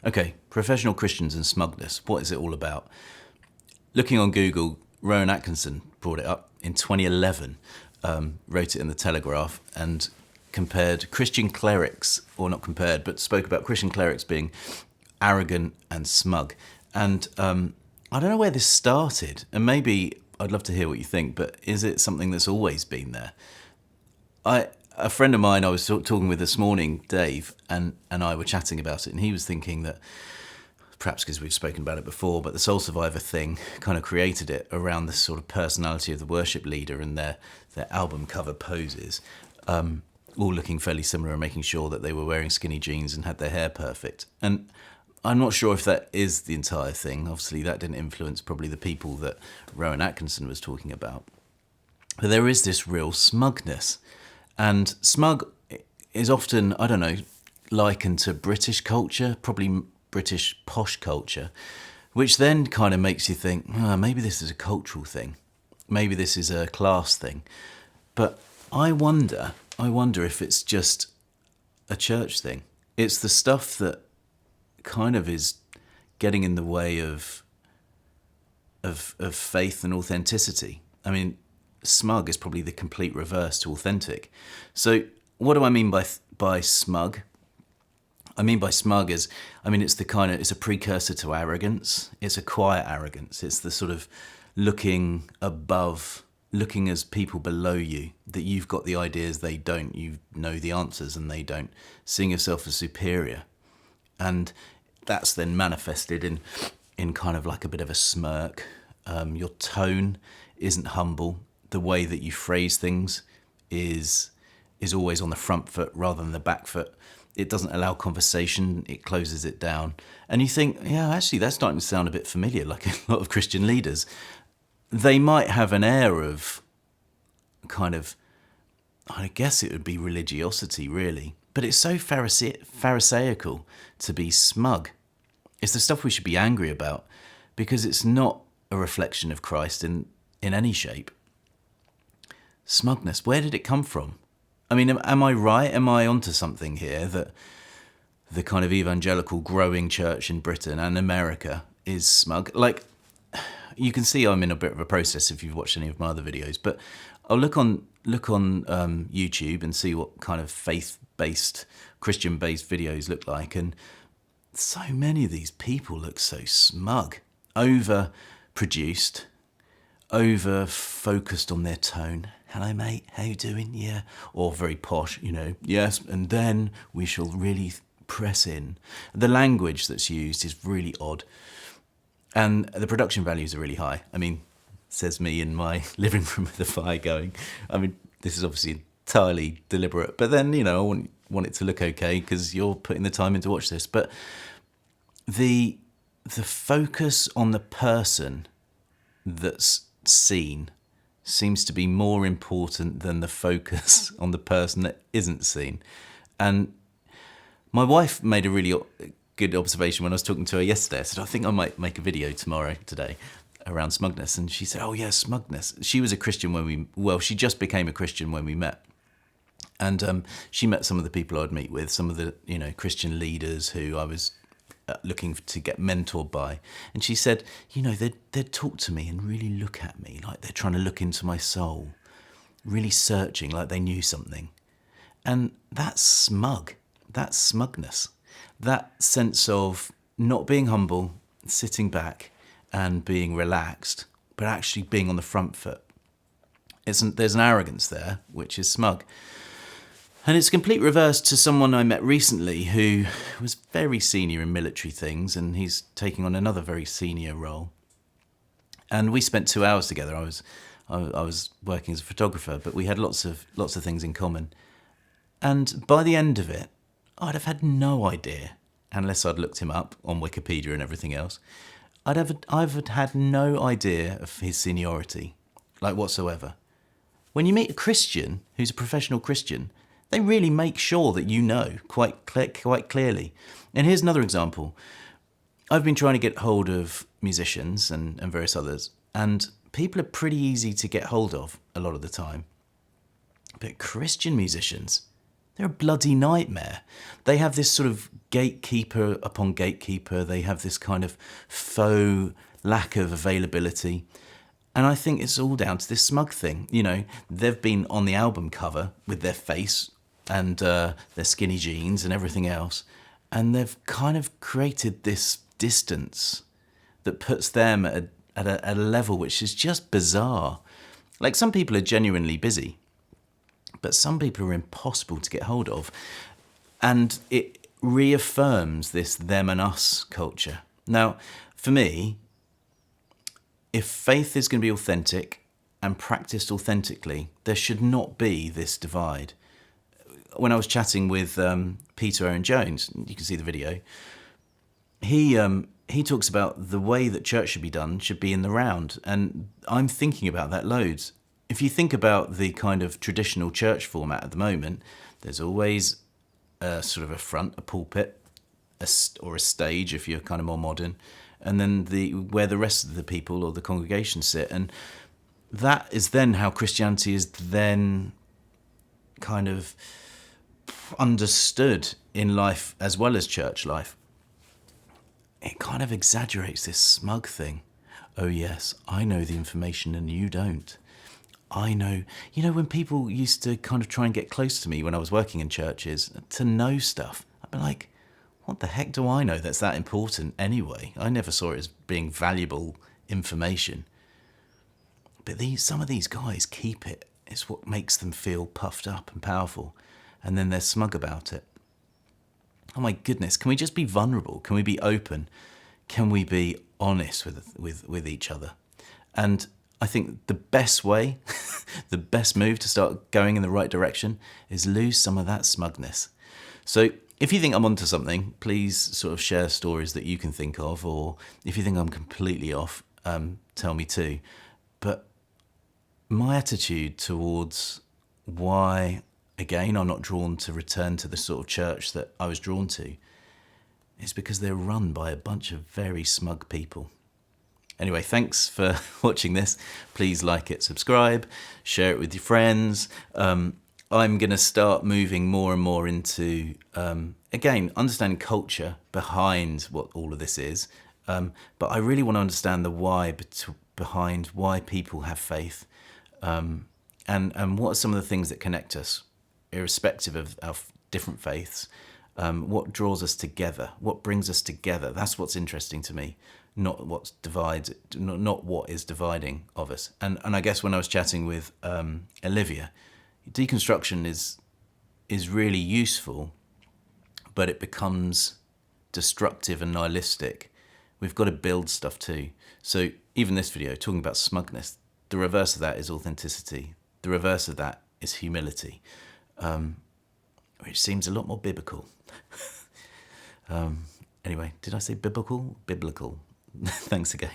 Okay, professional Christians and smugness. What is it all about? Looking on Google, Rowan Atkinson brought it up in 2011, wrote it in the Telegraph, and compared Christian clerics, or not compared, but spoke about Christian clerics being arrogant and smug. And I don't know where this started, and maybe I'd love to hear what you think, but is it something that's always been there? A friend of mine I was talking with this morning, Dave, and I were chatting about it, and he was thinking that, perhaps because we've spoken about it before, but the Soul Survivor thing kind of created it around the sort of personality of the worship leader and their album cover poses, all looking fairly similar and making sure that they were wearing skinny jeans and had their hair perfect. And I'm not sure if that is the entire thing. Obviously, that didn't influence probably the people that Rowan Atkinson was talking about. But there is this real smugness. And smug is often, I don't know, likened to British culture, probably British posh culture, which then kind of makes you think, maybe this is a cultural thing. Maybe this is a class thing. But I wonder if it's just a church thing. It's the stuff that kind of is getting in the way of faith and authenticity. I mean, smug is probably the complete reverse to authentic. So what do I mean by smug? I mean by smug is, it's a precursor to arrogance. It's a quiet arrogance. It's the sort of looking above, looking as people below you, that you've got the ideas, they don't. You know the answers and they don't. Seeing yourself as superior. And that's then manifested in kind of like a bit of a smirk. Your tone isn't humble. The way that you phrase things is always on the front foot rather than the back foot. It doesn't allow conversation, it closes it down. And you think, yeah, actually that's starting to sound a bit familiar, like a lot of Christian leaders. They might have an air of kind of, I guess it would be religiosity really, but it's so pharisaical to be smug. It's the stuff we should be angry about because it's not a reflection of Christ in any shape. Smugness, where did it come from? I mean, am I right? Am I onto something here that the kind of evangelical growing church in Britain and America is smug? Like, you can see I'm in a bit of a process if you've watched any of my other videos, but I'll look on YouTube and see what kind of faith-based, Christian-based videos look like, and so many of these people look so smug, over-produced, over-focused on their tone. Hello, mate, how you doing? Yeah. Or very posh, yes, and then we shall really press in. The language that's used is really odd. And the production values are really high. I mean, says me in my living room with the fire going. I mean, this is obviously entirely deliberate, but then, I want it to look okay because you're putting the time in to watch this. But the focus on the person that's seen seems to be more important than the focus on the person that isn't seen. And my wife made a really good observation when I was talking to her yesterday. I said, I think I might make a video today around smugness. And she said, oh yeah, smugness. She was a Christian she just became a Christian when we met. And she met some of the people I'd meet with, some of the, Christian leaders who I was looking to get mentored by. And she said, they'd talk to me and really look at me like they're trying to look into my soul, really searching like they knew something. And that's smug. That's smugness. That sense of not being humble, sitting back and being relaxed, but actually being on the front foot. There's an arrogance there, which is smug. And it's complete reverse to someone I met recently who was very senior in military things, and he's taking on another very senior role. And we spent 2 hours together. I was working as a photographer, but we had lots of things in common. And by the end of it, I'd have had no idea, unless I'd looked him up on Wikipedia and everything else. I've had no idea of his seniority, like whatsoever. When you meet a Christian who's a professional Christian, they really make sure that you know quite clearly. And here's another example. I've been trying to get hold of musicians and various others, and people are pretty easy to get hold of a lot of the time. But Christian musicians, They're a bloody nightmare. They have this sort of gatekeeper upon gatekeeper. They have this kind of faux lack of availability. And I think it's all down to this smug thing. You know, they've been on the album cover with their face and their skinny jeans and everything else. And they've kind of created this distance that puts them at a level which is just bizarre. Like, some people are genuinely busy, but some people are impossible to get hold of. And it reaffirms this them and us culture. Now, for me, if faith is going to be authentic and practiced authentically, there should not be this divide. When I was chatting with Peter Owen Jones, you can see the video, he talks about the way that church should be done should be in the round. And I'm thinking about that loads. If you think about the kind of traditional church format at the moment, there's always a sort of a front, a pulpit, or a stage if you're kind of more modern, and then where the rest of the people or the congregation sit. And that is then how Christianity is then kind of understood in life as well as church life. It kind of exaggerates this smug thing. Oh yes, I know the information and you don't. I know, when people used to kind of try and get close to me when I was working in churches to know stuff, I'd be like, what the heck do I know that's that important anyway? I never saw it as being valuable information. But some of these guys keep it. It's what makes them feel puffed up and powerful. And then they're smug about it. Oh my goodness, can we just be vulnerable? Can we be open? Can we be honest with each other? And I think the best way, the best move to start going in the right direction is lose some of that smugness. So if you think I'm onto something, please sort of share stories that you can think of, or if you think I'm completely off, tell me too. But my attitude towards why, again, I'm not drawn to return to the sort of church that I was drawn to is because they're run by a bunch of very smug people. Anyway, thanks for watching this. Please like it, subscribe, share it with your friends. I'm going to start moving more and more into, again, understanding culture behind what all of this is. But I really want to understand the why behind why people have faith, and what are some of the things that connect us, irrespective of our different faiths. What draws us together? What brings us together? That's what's interesting to me. Not what divides, not what is dividing of us. And I guess when I was chatting with Olivia, deconstruction is really useful, but it becomes destructive and nihilistic. We've got to build stuff too. So even this video, talking about smugness, the reverse of that is authenticity. The reverse of that is humility, which seems a lot more biblical. Anyway, did I say biblical? Biblical. Thanks again.